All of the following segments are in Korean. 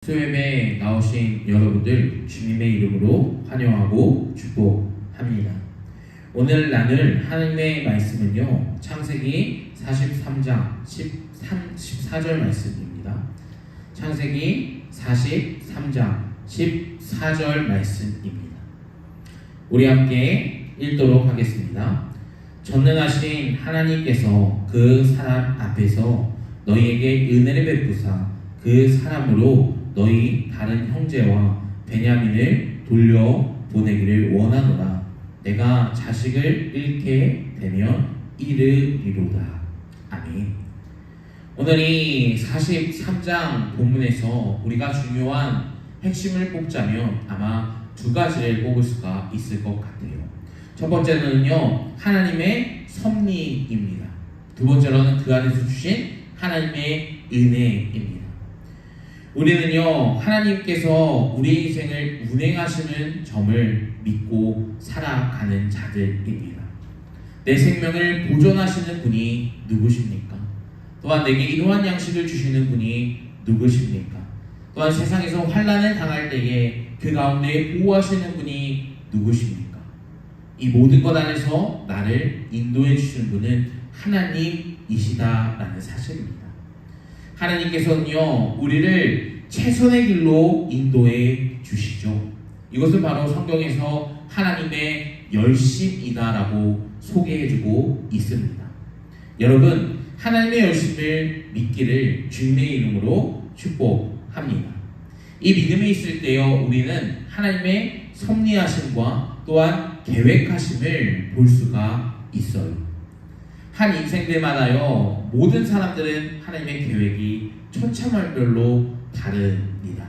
수요예배에 나오신 여러분들 주님의 이름으로 환영하고 축복합니다. 오늘 나눌 하나님의 말씀은요, 창세기 43장 14절 말씀입니다. 창세기 43장 14절 말씀입니다. 우리 함께 읽도록 하겠습니다. 전능하신 하나님께서 그 사람 앞에서 너희에게 은혜를 베푸사 그 사람으로 너희 다른 형제와 베냐민을 돌려보내기를 원하노라. 내가 자식을 잃게 되면 이르리로다. 아멘. 오늘 이 43장 본문에서 우리가 중요한 핵심을 뽑자면 아마 두 가지를 뽑을 수가 있을 것 같아요. 첫 번째는요, 하나님의 섭리입니다. 두 번째로는 그 안에서 주신 하나님의 은혜입니다. 우리는요, 하나님께서 우리 인생을 운행하시는 점을 믿고 살아가는 자들입니다. 내 생명을 보존하시는 분이 누구십니까? 또한 내게 이러한 양식을 주시는 분이 누구십니까? 또한 세상에서 환난을 당할 때에 그 가운데 보호하시는 분이 누구십니까? 이 모든 것 안에서 나를 인도해 주시는 분은 하나님이시다라는 사실입니다. 하나님께서는요, 우리를 최선의 길로 인도해 주시죠. 이것은 바로 성경에서 하나님의 열심이다라고 소개해주고 있습니다. 여러분, 하나님의 열심을 믿기를 주님의 이름으로 축복합니다. 이 믿음이 있을 때요, 우리는 하나님의 섭리하심과 또한 계획하심을 볼 수가 있어요. 한 인생들마다요, 모든 사람들은 하나님의 계획이 천차만별로 다릅니다.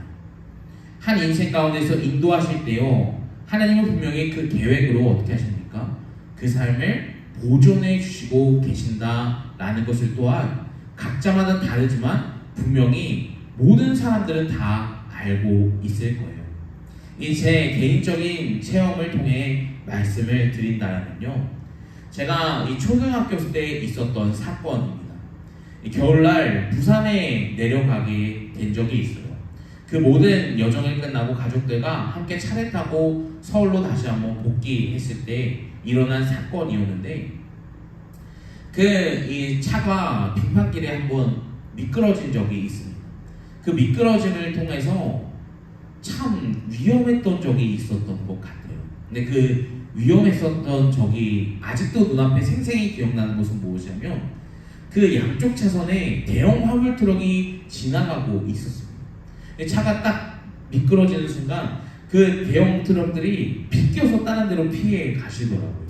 한 인생 가운데서 인도하실 때요, 하나님은 분명히 그 계획으로 어떻게 하십니까? 그 삶을 보존해 주시고 계신다라는 것을 또한 각자마다 다르지만 분명히 모든 사람들은 다 알고 있을 거예요. 이 제 개인적인 체험을 통해 말씀을 드린다면요, 제가 이 초등학교 때 있었던 사건입니다. 겨울날 부산에 내려가게 된 적이 있어요. 그 모든 여정이 끝나고 가족들과 함께 차를 타고 서울로 다시 한번 복귀했을 때 일어난 사건이었는데, 이 차가 빙판길에 한번 미끄러진 적이 있습니다. 그 미끄러짐을 통해서 참 위험했던 적이 있었던 것 같아요. 근데 그 위험했었던 적이 아직도 눈앞에 생생히 기억나는 것은 무엇이냐면, 그 양쪽 차선에 대형 화물 트럭이 지나가고 있었습니다. 차가 딱 미끄러지는 순간 그 대형 트럭들이 비껴서 다른 데로 피해 가시더라고요.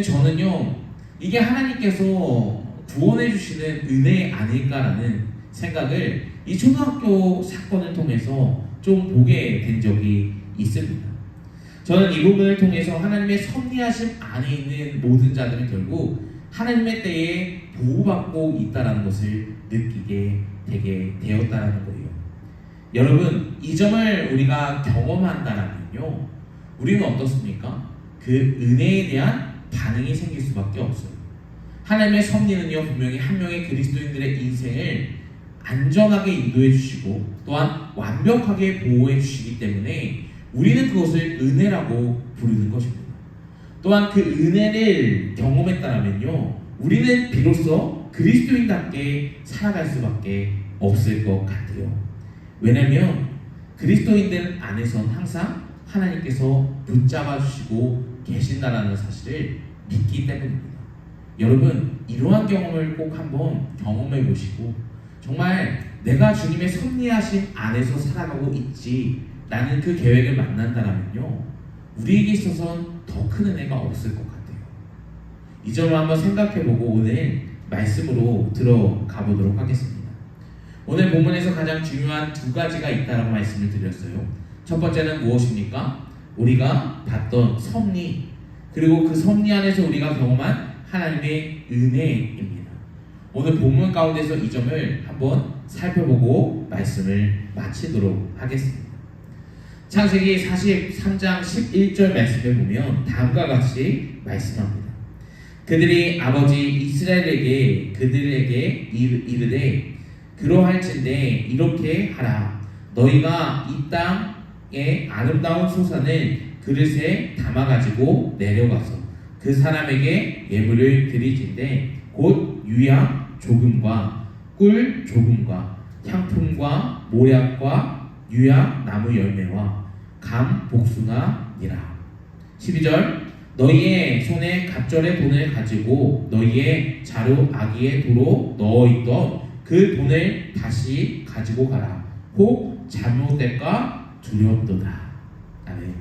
저는요, 이게 하나님께서 구원해 주시는 은혜 아닐까라는 생각을 이 초등학교 사건을 통해서 좀 보게 된 적이 있습니다. 저는 이 부분을 통해서 하나님의 섭리하심 안에 있는 모든 자들은 결국 하나님의 때에 보호받고 있다는 것을 느끼게 되게 되었다는 거예요. 여러분, 이 점을 우리가 경험한다면요, 우리는 어떻습니까? 그 은혜에 대한 반응이 생길 수밖에 없어요. 하나님의 섭리는요, 분명히 한 명의 그리스도인들의 인생을 안전하게 인도해 주시고 또한 완벽하게 보호해 주시기 때문에 우리는 그것을 은혜라고 부르는 것입니다. 또한 그 은혜를 경험했다면요, 우리는 비로소 그리스도인답게 살아갈 수밖에 없을 것 같아요. 왜냐하면 그리스도인들 안에선 항상 하나님께서 붙잡아 주시고 계신다는 사실을 믿기 때문입니다. 여러분, 이러한 경험을 꼭 한번 경험해 보시고 정말 내가 주님의 섭리하심 안에서 살아가고 있지 라는 그 계획을 만난다면요, 우리에게 있어서는 더 큰 은혜가 없을 것 같아요. 이 점을 한번 생각해보고 오늘 말씀으로 들어가 보도록 하겠습니다. 오늘 본문에서 가장 중요한 두 가지가 있다라고 말씀을 드렸어요. 첫 번째는 무엇입니까? 우리가 봤던 섭리, 그리고 그 섭리 안에서 우리가 경험한 하나님의 은혜입니다. 오늘 본문 가운데서 이 점을 한번 살펴보고 말씀을 마치도록 하겠습니다. 창세기 43장 11절 말씀을 보면 다음과 같이 말씀합니다. 그들이 아버지 이스라엘에게 그들에게 이르되 그러할진대 이렇게 하라. 너희가 이 땅의 아름다운 소산을 그릇에 담아가지고 내려가서 그 사람에게 예물을 드리진대 곧 유향 조금과 꿀 조금과 향품과 모략과 유향 나무 열매와 감 복숭아니라. 12절 너희의 손에 갑절의 돈을 가지고 너희의 자루 아기의 도로 넣어있던 그 돈을 다시 가지고 가라. 혹 잘못될까 두렵도다. 아멘.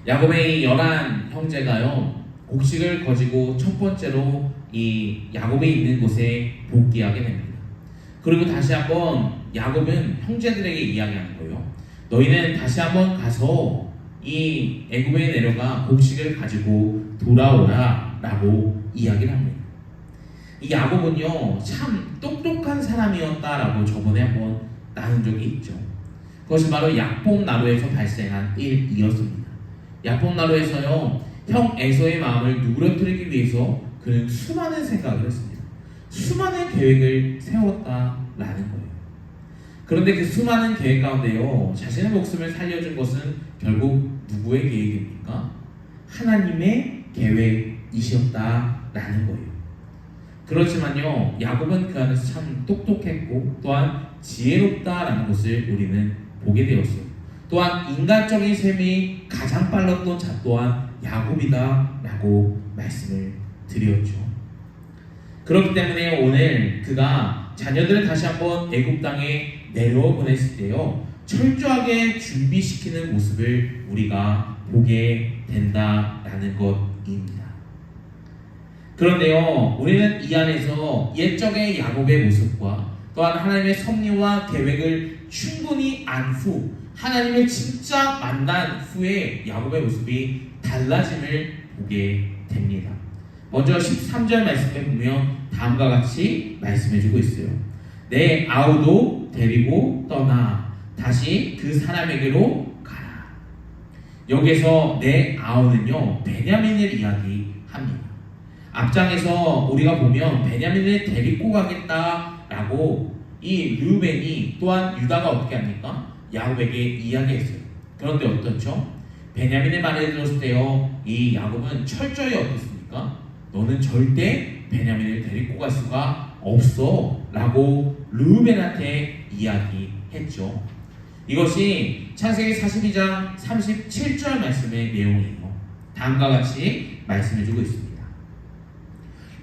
야곱의 11 형제가요 곡식을 가지고 첫 번째로 이 야곱이 있는 곳에 복귀하게 됩니다. 그리고 다시 한번 야곱은 형제들에게 이야기하는 거예요. 너희는 다시 한번 가서 이 애굽에 내려가 곡식을 가지고 돌아오라 라고 이야기를 합니다. 이 야곱은요 참 똑똑한 사람이었다라고 저번에 한번 나눈 적이 있죠. 그것이 바로 야곱 나루에서 발생한 일이었습니다. 야곱 나루에서요 형 에서의 마음을 누그러뜨리기 위해서 그는 수많은 생각을 했습니다. 수많은 계획을 세웠다라는 거예요. 그런데 그 수많은 계획 가운데요 자신의 목숨을 살려준 것은 결국 누구의 계획입니까? 하나님의 계획이셨다라는 거예요. 그렇지만요 야곱은 그 안에서 참 똑똑했고 또한 지혜롭다라는 것을 우리는 보게 되었어요. 또한 인간적인 셈이 가장 빨랐던 자 또한 야곱이다라고 말씀을 드렸죠. 그렇기 때문에 오늘 그가 자녀들을 다시 한번 애굽 땅에 내려와 보냈을 때요 철저하게 준비시키는 모습을 우리가 보게 된다라는 것입니다. 그런데요 우리는 이 안에서 옛적의 야곱의 모습과 또한 하나님의 섭리와 계획을 충분히 안 후 하나님을 진짜 만난 후에 야곱의 모습이 달라짐을 보게 됩니다. 먼저 13절 말씀에 보면 다음과 같이 말씀해주고 있어요. 내 아우도 데리고 떠나 다시 그 사람에게로 가라. 여기서 내 아우는요 베냐민을 이야기합니다. 앞장에서 우리가 보면 베냐민을 데리고 가겠다라고 이 르우벤이 또한 유다가 어떻게 합니까? 야곱에게 이야기했어요. 그런데 어떻죠? 베냐민의 말을 들었을 때요 이 야곱은 철저히 어떻습니까? 너는 절대 베냐민을 데리고 갈 수가 없어 라고 르우벤한테 이야기했죠. 이것이 창세기 42장 37절 말씀의 내용이에요. 다음과 같이 말씀해주고 있습니다.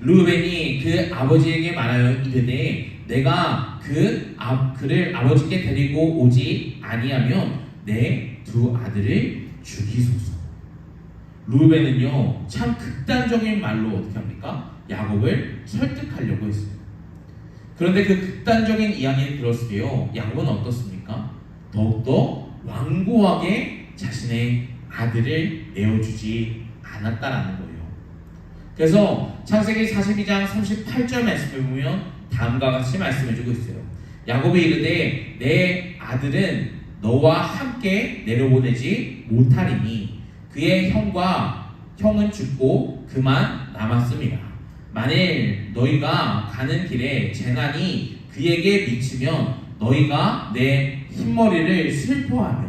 르우벤이 그 아버지에게 말하여 이르되 내가 그를 아버지께 데리고 오지 아니하면 내 두 아들을 죽이소서. 르우벤은요 참 극단적인 말로 어떻게 합니까? 야곱을 설득하려고 했어요. 그런데 그 극단적인 이야기를 들었을 때요 야곱은 어떻습니까? 더욱더 완고하게 자신의 아들을 내어주지 않았다라는 거예요. 그래서 창세기 42장 38절 말씀을 보면 다음과 같이 말씀해주고 있어요. 야곱이 이르되 내 아들은 너와 함께 내려보내지 못하리니 그의 형은 죽고 그만 남았습니다. 만일 너희가 가는 길에 재난이 그에게 미치면 너희가 내 흰머리를 슬퍼하며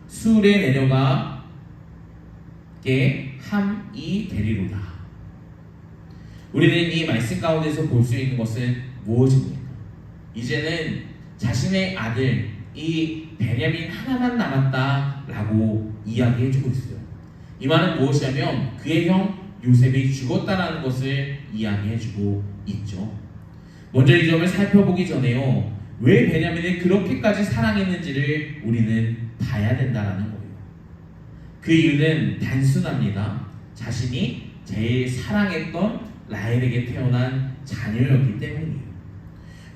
수울에 내려가게 함이 되리로다. 우리는 이 말씀 가운데서 볼 수 있는 것은 무엇입니까? 이제는 자신의 아들 이 베냐민 하나만 남았다라고 이야기해주고 있어요. 이 말은 무엇이냐면 그의 형 요셉이 죽었다라는 것을 이야기해주고 있죠. 먼저 이 점을 살펴보기 전에요 왜 베냐민을 그렇게까지 사랑했는지를 우리는 봐야 된다라는 거예요. 그 이유는 단순합니다. 자신이 제일 사랑했던 라헬에게 태어난 자녀였기 때문이에요.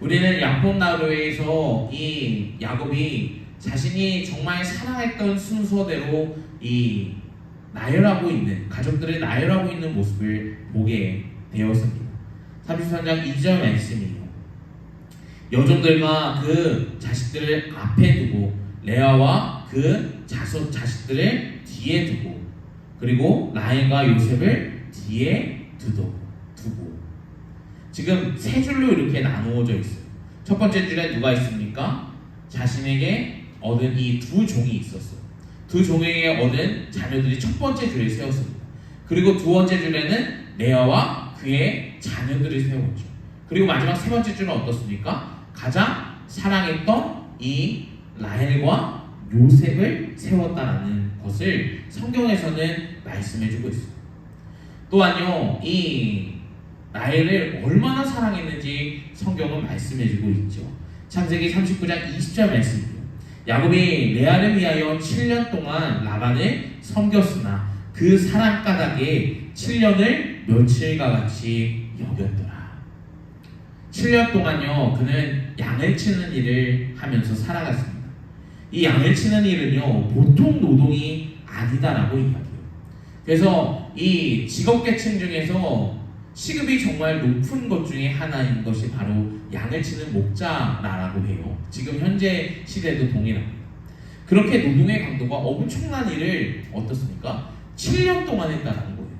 우리는 야곱 나루에서 이 야곱이 자신이 정말 사랑했던 순서대로 이 나열하고 있는 가족들을 나열하고 있는 모습을 보게 되었습니다. 33장 2절 말씀이에요. 여종들과 그 자식들을 앞에 두고 레아와 그 자식들을 뒤에 두고 그리고 라헬과 요셉을 뒤에 두고 지금 세 줄로 이렇게 나누어져 있어요. 첫 번째 줄에 누가 있습니까? 자신에게 얻은 이 두 종이 있었어요. 두 종에게 얻은 자녀들이 첫 번째 줄에 세웠습니다. 그리고 두 번째 줄에는 레아와 그의 자녀들을 세웠죠. 그리고 마지막 세 번째 줄은 어떻습니까? 가장 사랑했던 이 라헬과 요셉을 세웠다라는 것을 성경에서는 말씀해주고 있어요. 또한요, 이 라헬을 얼마나 사랑했는지 성경은 말씀해주고 있죠. 창세기 39장 20절 말씀이에요. 야곱이 레아를 위하여 7년 동안 라반을 섬겼으나 그 사랑가닥에 7년을 며칠과 같이 여겼더라. 7년 동안요, 그는 양을 치는 일을 하면서 살아갔습니다. 이 양을 치는 일은요, 보통 노동이 아니다라고 이야기해요. 그래서 이 직업계층 중에서 시급이 정말 높은 것 중에 하나인 것이 바로 양을 치는 목자라고 해요. 지금 현재 시대도 동일합니다. 그렇게 노동의 강도가 엄청난 일을 어떻습니까? 7년 동안 했다는 거예요.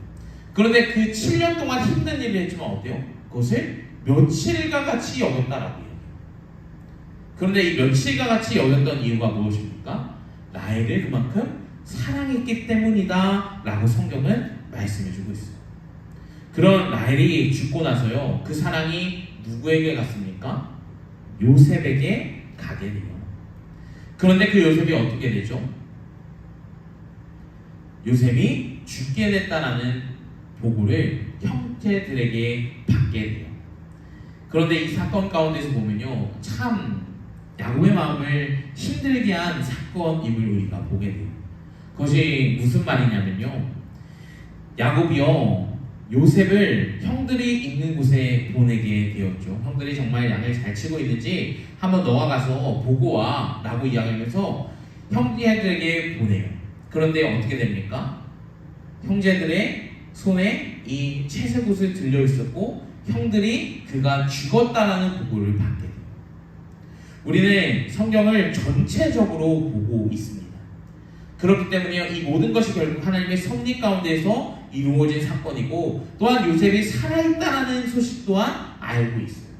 그런데 그 7년 동안 힘든 일을 했지만 어때요? 그것을 며칠과 같이 여겼다라고 해요. 그런데 이 며칠과 같이 여겼던 이유가 무엇입니까? 라헬을 그만큼 사랑했기 때문이다 라고 성경은 말씀해주고 있어요. 그런 라헬이 죽고 나서요, 그 사랑이 누구에게 갔습니까? 요셉에게 가게 돼요. 그런데 그 요셉이 어떻게 되죠? 요셉이 죽게 됐다라는 보고를 형제들에게 받게 돼요. 그런데 이 사건 가운데서 보면요, 참 야곱의 마음을 힘들게 한 사건임을 우리가 보게 돼요. 그것이 무슨 말이냐면요, 야곱이요, 요셉을 형들이 있는 곳에 보내게 되었죠. 형들이 정말 양을 잘 치고 있는지 한번 너가 가서 보고 와 라고 이야기하면서 형제들에게 보내요. 그런데 어떻게 됩니까? 형제들의 손에 이 채색옷을 들려 있었고 형들이 그가 죽었다라는 보고를 받게 돼요. 우리는 성경을 전체적으로 보고 있습니다. 그렇기 때문에 이 모든 것이 결국 하나님의 섭리 가운데서 이루어진 사건이고, 또한 요셉이 살아있다라는 소식 또한 알고 있어요.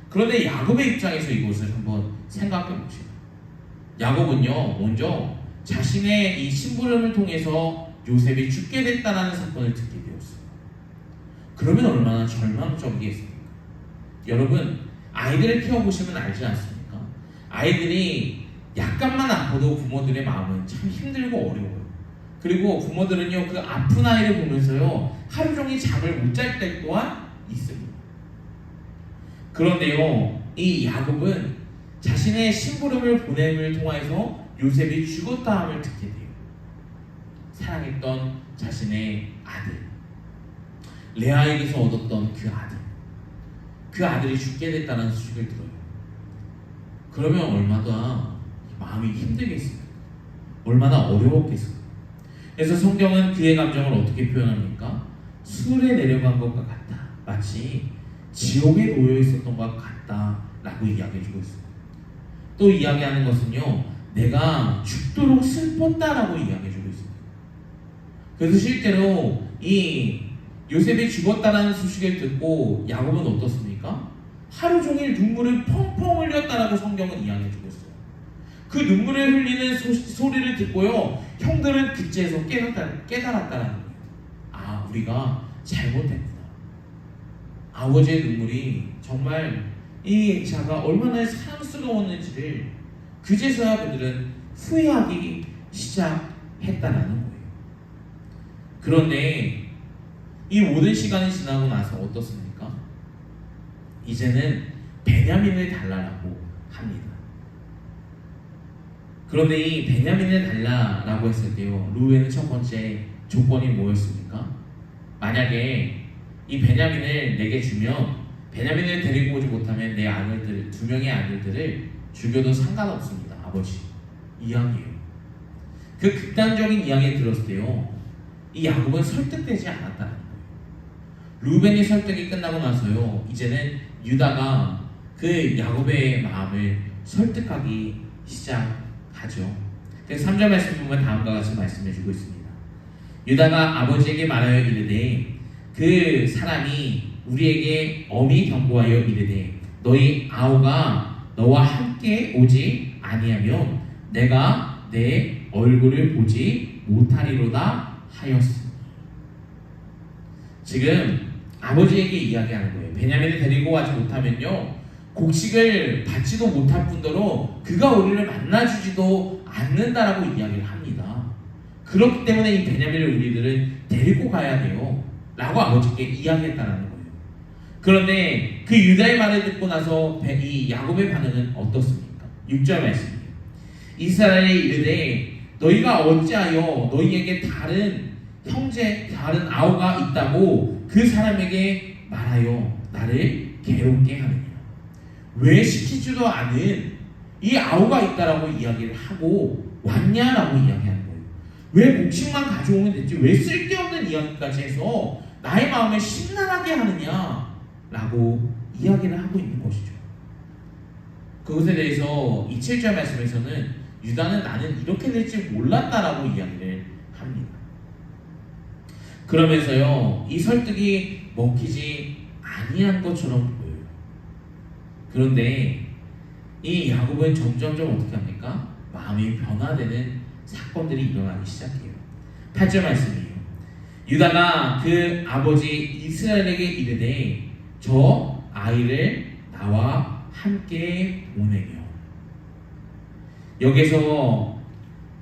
그런데 야곱의 입장에서 이것을 한번 생각해 봅시다. 야곱은요, 먼저 자신의 이 심부름을 통해서 요셉이 죽게 됐다라는 사건을 듣게 되었어요. 그러면 얼마나 절망적이겠습니까? 여러분, 아이들을 키워보시면 알지 않습니까? 아이들이 약간만 아파도 부모들의 마음은 참 힘들고 어려워요. 그리고 부모들은요, 그 아픈 아이를 보면서요, 하루 종일 잠을 못 잘 때 또한 있습니다. 그런데요, 이 야곱은 자신의 심부름을 보냄을 통해서 요셉이 죽었다함을 듣게 돼요. 사랑했던 자신의 아들, 레아에게서 얻었던 그 아들이 죽게 됐다는 소식을 들어요. 그러면 얼마나 마음이 힘들겠습니까? 얼마나 어려웠겠습니까? 그래서 성경은 그의 감정을 어떻게 표현합니까? 수울에 내려간 것과 같다. 마치 지옥에 놓여 있었던 것과 같다 라고 이야기해주고 있습니다. 또 이야기하는 것은요, 내가 죽도록 슬펐다라고 이야기해주고 있습니다. 그래서 실제로 이 요셉이 죽었다라는 소식을 듣고 야곱은 어떻습니까? 하루 종일 눈물을 펑펑 흘렸다라고 성경은 이야기해주고 있어요. 그 눈물을 흘리는 소리를 듣고요, 형들은 그제서 깨달았다라는 거예요. 아, 우리가 잘못했구나. 아버지의 눈물이 정말 이 자가 얼마나 사랑스러웠는지를 그제서야 그들은 후회하기 시작했다라는 거예요. 그런데 이 모든 시간이 지나고 나서 어떻습니까? 이제는 베냐민을 달라라고 합니다. 그런데 이 베냐민을 달라라고 했을 때요, 루벤의 첫 번째 조건이 뭐였습니까? 만약에 이 베냐민을 내게 주면, 베냐민을 데리고 오지 못하면 내 아들들, 2명의 아들들을 죽여도 상관없습니다, 아버지. 이야기예요. 그 극단적인 이야기를 들었을 때요, 이 야곱은 설득되지 않았다는 거예요. 루벤의 설득이 끝나고 나서요, 이제는 유다가 그 야곱의 마음을 설득하기 시작하죠. 그래서 3절 말씀 보면 다음과 같이 말씀해주고 있습니다. 유다가 아버지에게 말하여 이르되 그 사람이 우리에게 엄히 경고하여 이르되 너희 아우가 너와 함께 오지 아니하면 내가 내 얼굴을 보지 못하리로다 하였으니. 지금 아버지에게 이야기하는 거예요. 베냐민을 데리고 가지 못하면요, 곡식을 받지도 못할 뿐더러 그가 우리를 만나주지도 않는다라고 이야기를 합니다. 그렇기 때문에 이 베냐민을 우리들은 데리고 가야 돼요 라고 아버지께 이야기했다는 거예요. 그런데 그 유다의 말을 듣고 나서 이 야곱의 반응은 어떻습니까? 6절 말씀이에요. 이스라엘이 이르되 너희가 어찌하여 너희에게 다른 형제 다른 아우가 있다고 그 사람에게 말하여 나를 괴롭게 하느냐. 왜 시키지도 않은 이 아우가 있다라고 이야기를 하고 왔냐라고 이야기하는 거예요. 왜 곡식만 가져오면 됐지 왜 쓸데없는 이야기까지 해서 나의 마음을 심란하게 하느냐라고 이야기를 하고 있는 것이죠. 그것에 대해서 이 7절 말씀에서는 유다는 나는 이렇게 될 줄 몰랐다라고 이야기를 합니다. 그러면서요, 이 설득이 먹히지 아니한 것처럼 보여요. 그런데 이 야곱은 점점점 어떻게 합니까? 마음이 변화되는 사건들이 일어나기 시작해요. 8절 말씀이에요. 유다가 그 아버지 이스라엘에게 이르되 저 아이를 나와 함께 보내며. 여기서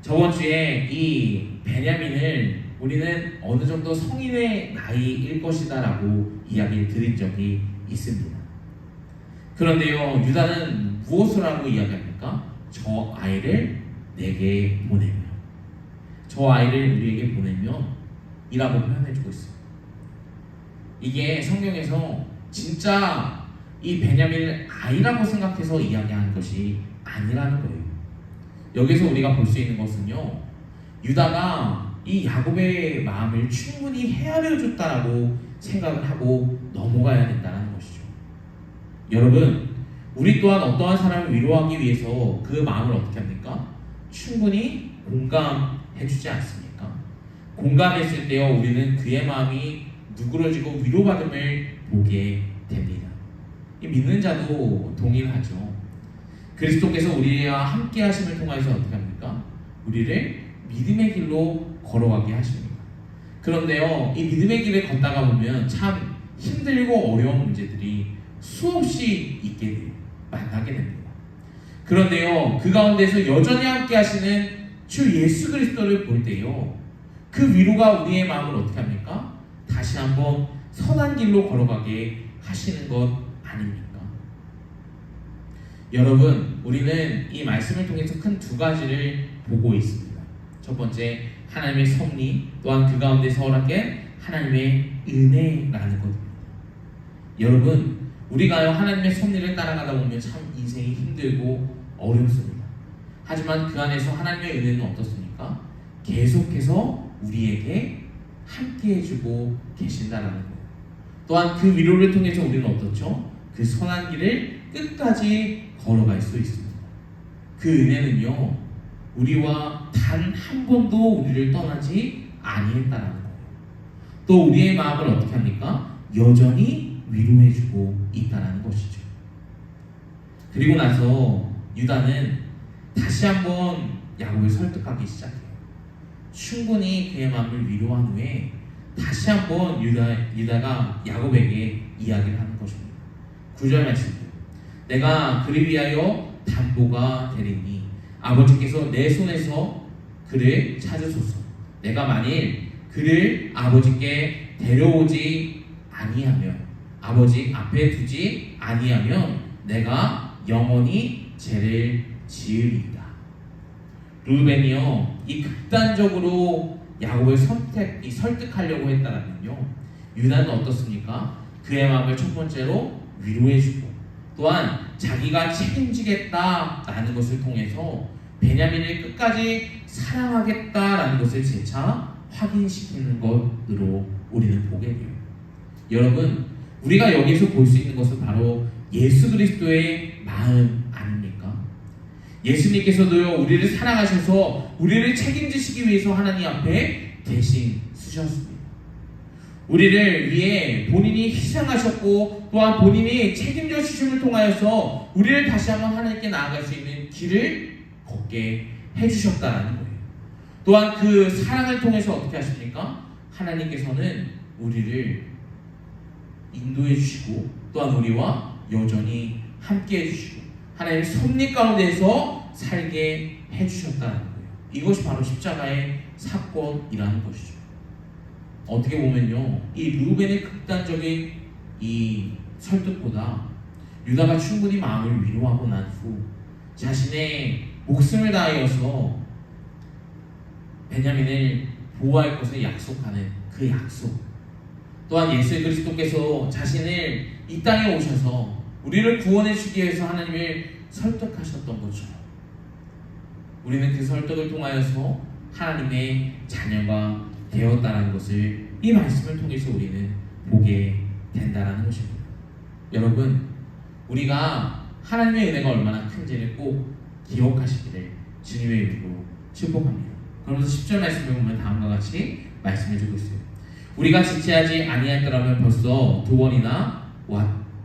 저번 주에 이 베냐민을 우리는 어느 정도 성인의 나이일 것이다 라고 이야기를 드린 적이 있습니다. 그런데요, 유다는 무엇을 하고 이야기합니까? 저 아이를 내게 보내며, 저 아이를 우리에게 보내며 이라고 표현해주고 있어요. 이게 성경에서 진짜 이 베냐민을 아이라고 생각해서 이야기하는 것이 아니라는 거예요. 여기서 우리가 볼 수 있는 것은요, 유다가 이 야곱의 마음을 충분히 헤아려 줬다라고 생각을 하고 넘어가야 된다는 것이죠. 여러분, 우리 또한 어떠한 사람을 위로하기 위해서 그 마음을 어떻게 합니까? 충분히 공감해 주지 않습니까? 공감했을 때요, 우리는 그의 마음이 누그러지고 위로받음을 보게 됩니다. 이 믿는 자도 동일하죠. 그리스도께서 우리와 함께 하심을 통해서 어떻게 합니까? 우리를 믿음의 길로 걸어가게 하십니다. 그런데요, 이 믿음의 길을 걷다가 보면 참 힘들고 어려운 문제들이 수없이 있게 돼요. 만나게 됩니다. 그런데요, 그 가운데서 여전히 함께 하시는 주 예수 그리스도를 볼 때요, 그 위로가 우리의 마음을 어떻게 합니까? 다시 한번 선한 길로 걸어가게 하시는 것 아닙니까? 여러분, 우리는 이 말씀을 통해서 큰 두 가지를 보고 있습니다. 첫 번째, 하나님의 섭리, 또한 그 가운데서 허락된 하나님의 은혜라는 것입니다. 여러분, 우리가요, 하나님의 섭리를 따라가다 보면 참 인생이 힘들고 어렵습니다. 하지만 그 안에서 하나님의 은혜는 어떻습니까? 계속해서 우리에게 함께 해주고 계신다는 거예요. 또한 그 위로를 통해서 우리는 어떻죠? 그 선한 길을 끝까지 걸어갈 수 있습니다. 그 은혜는요, 우리와 단 한 번도 우리를 떠나지 아니했다라는 거예요. 또 우리의 마음을 어떻게 합니까? 여전히 위로해주고 있다는 것이죠. 그리고 나서 유다는 다시 한번 야곱을 설득하기 시작해요. 충분히 그의 마음을 위로한 후에 다시 한번 유다가 야곱에게 이야기를 하는 것입니다. 9절 말씀입니다. 내가 그를 위하여 담보가 되리니 아버지께서 내 손에서 그를 찾으소서. 내가 만일 그를 아버지께 데려오지 아니하면, 아버지 앞에 두지 아니하면 내가 영원히 죄를 지으리이다. 르우벤이요, 이 극단적으로 야곱을 설득하려고 했다면요, 유다는 어떻습니까? 그의 마음을 첫 번째로 위로해주고, 또한 자기가 책임지겠다라는 것을 통해서 베냐민을 끝까지 사랑하겠다라는 것을 재차 확인시키는 것으로 우리는 보게 돼요. 여러분, 우리가 여기서 볼 수 있는 것은 바로 예수 그리스도의 마음 아닙니까? 예수님께서도요, 우리를 사랑하셔서 우리를 책임지시기 위해서 하나님 앞에 대신 쓰셨습니다. 우리를 위해 본인이 희생하셨고, 또한 본인이 책임져 주심을 통하여서 우리를 다시 한번 하나님께 나아갈 수 있는 길을 걷게 해주셨다라는 거예요. 또한 그 사랑을 통해서 어떻게 하십니까? 하나님께서는 우리를 인도해 주시고 또한 우리와 여전히 함께 해주시고 하나님의 섭리 가운데서 살게 해주셨다는 거예요. 이것이 바로 십자가의 사건이라는 것이죠. 어떻게 보면요, 이 르우벤의 극단적인 이 설득보다 유다가 충분히 마음을 위로하고 난 후 자신의 목숨을 다하여서 베냐민을 보호할 것을 약속하는 그 약속, 또한 예수 그리스도께서 자신을 이 땅에 오셔서 우리를 구원해 주기 위해서 하나님을 설득하셨던 것처럼 우리는 그 설득을 통하여서 하나님의 자녀가 되었다는 것을 이 말씀을 통해서 우리는 보게 된다는 것입니다. 여러분, 우리가 하나님의 은혜가 얼마나 큰지를 꼭 기억하시기를 주님의 이름으로 축복합니다. 그러면서 10절 말씀을 보면 다음과 같이 말씀해 주고 있어요. 우리가 지체하지 아니했더라면 벌써 2번이나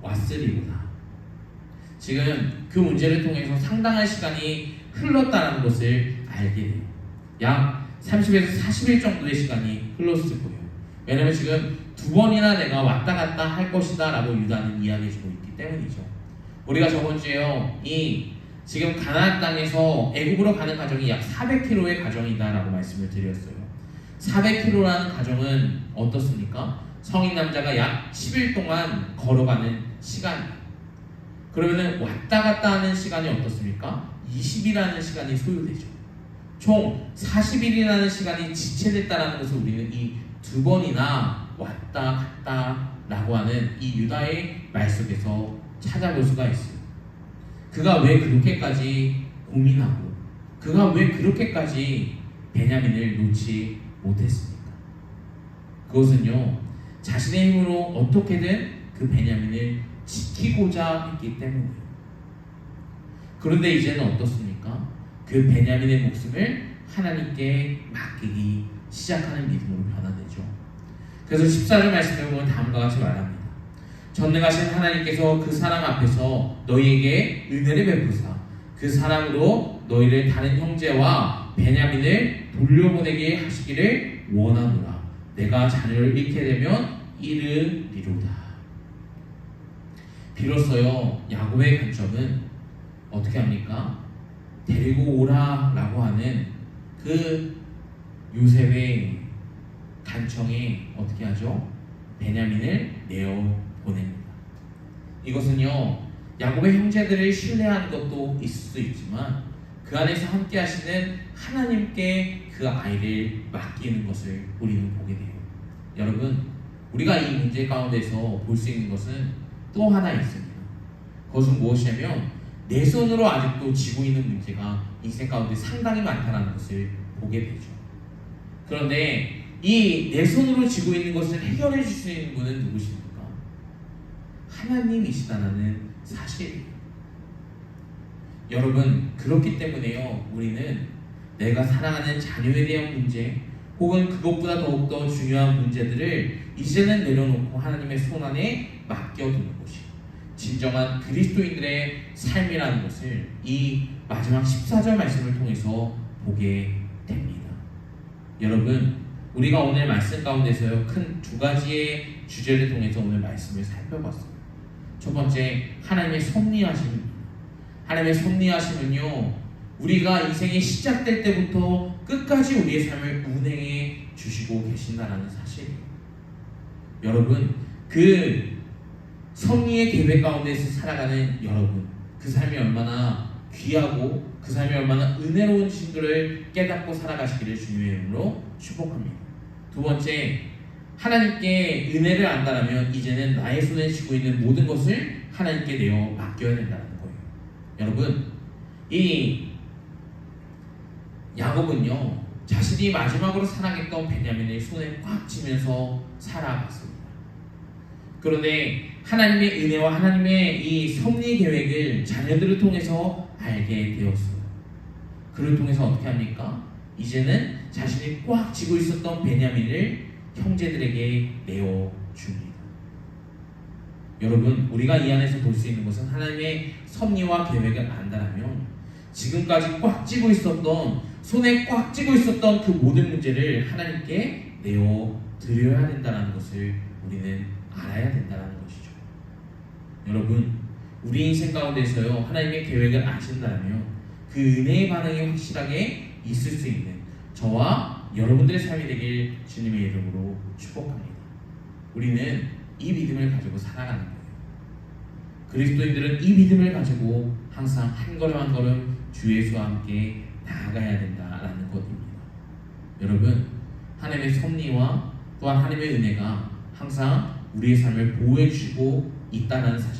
왔으리로다. 지금 그 문제를 통해서 상당한 시간이 흘렀다는 것을 알게 돼요. 약 30에서 40일 정도의 시간이 흘렀을 거예요. 왜냐하면 지금 2번이나 내가 왔다 갔다 할 것이다 라고 유다는 이야기해주고 있기 때문이죠. 우리가 저번주에요, 이 지금 가나안 땅에서 애굽으로 가는 과정이 약 400km의 과정이다 라고 말씀을 드렸어요. 400km라는 과정은 어떻습니까? 성인 남자가 약 10일 동안 걸어가는 시간. 그러면은 왔다 갔다 하는 시간이 어떻습니까? 20이라는 시간이 소요되죠. 총 40일이라는 시간이 지체됐다는 것을 우리는 이 2번이나 왔다 갔다 라고 하는 이 유다의 말 속에서 찾아볼 수가 있어요. 그가 왜 그렇게까지 고민하고 그가 왜 그렇게까지 베냐민을 놓지 못했습니까? 그것은요, 자신의 힘으로 어떻게든 그 베냐민을 지키고자 했기 때문이에요. 그런데 이제는 어떻습니까? 그 베냐민의 목숨을 하나님께 맡기기 시작하는 믿음으로 변화되죠. 그래서 14절 말씀에 보면 다음과 같이 말합니다. 전능하신 하나님께서 그 사람 앞에서 너희에게 은혜를 베푸사 그 사람으로 너희를 다른 형제와 베냐민을 돌려보내게 하시기를 원하노라. 내가 자녀를 잃게 되면 이르리로다. 비로소요, 야곱의 관점은 어떻게 합니까? 데리고 오라 라고 하는 그 요셉의 간청에 어떻게 하죠? 베냐민을 내어 보냅니다. 이것은요, 야곱의 형제들을 신뢰하는 것도 있을 수 있지만 그 안에서 함께 하시는 하나님께 그 아이를 맡기는 것을 우리는 보게 돼요. 여러분, 우리가 이 문제 가운데서 볼 수 있는 것은 또 하나 있습니다. 그것은 무엇이냐면 내 손으로 아직도 쥐고 있는 문제가 인생 가운데 상당히 많다는 것을 보게 되죠. 그런데 이 내 손으로 쥐고 있는 것을 해결해 줄 수 있는 분은 누구십니까? 하나님이시다는 사실이에요. 여러분, 그렇기 때문에요, 우리는 내가 사랑하는 자녀에 대한 문제 혹은 그것보다 더욱더 중요한 문제들을 이제는 내려놓고 하나님의 손 안에 맡겨두는 것이 진정한 그리스도인들의 삶이라는 것을 이 마지막 14절 말씀을 통해서 보게 됩니다. 여러분, 우리가 오늘 말씀 가운데서요, 큰 2가지의 주제를 통해서 오늘 말씀을 살펴봤어요. 첫 번째, 하나님의 섭리하심입니다. 하나님의 섭리하심은요, 우리가 인생이 시작될 때부터 끝까지 우리의 삶을 운행해 주시고 계신다는 사실이에요. 여러분, 그 섭리의 계획 가운데서 살아가는 여러분, 그 삶이 얼마나 귀하고 그 삶이 얼마나 은혜로운 신들을 깨닫고 살아가시기를 주님의 이름으로 축복합니다. 두 번째, 하나님께 은혜를 안다라면 이제는 나의 손에 쥐고 있는 모든 것을 하나님께 내어 맡겨야 된다는 거예요. 여러분, 이 야곱은요, 자신이 마지막으로 사랑했던 베냐민의 손에 꽉 쥐면서 살아갔습니다. 그런데 하나님의 은혜와 하나님의 이 섭리 계획을 자녀들을 통해서 알게 되었어요. 그를 통해서 어떻게 합니까? 이제는 자신이 꽉 쥐고 있었던 베냐민을 형제들에게 내어줍니다. 여러분, 우리가 이 안에서 볼 수 있는 것은 하나님의 섭리와 계획을 안다라면 지금까지 꽉 쥐고 있었던, 손에 꽉 쥐고 있었던 그 모든 문제를 하나님께 내어 드려야 된다는 것을 우리는 알아야 된다는 것이죠. 여러분, 우리 인생 가운데서요, 하나님의 계획을 아신다면 그 은혜의 반응이 확실하게 있을 수 있는 저와 여러분들의 삶이 되길 주님의 이름으로 축복합니다. 우리는 이 믿음을 가지고 살아가는 거예요. 그리스도인들은 이 믿음을 가지고 항상 한 걸음 한 걸음 주 예수와 함께 나아가야 된다라는 것입니다. 여러분, 하나님의 섭리와 또한 하나님의 은혜가 항상 우리의 삶을 보호해 주시고 있다는 사실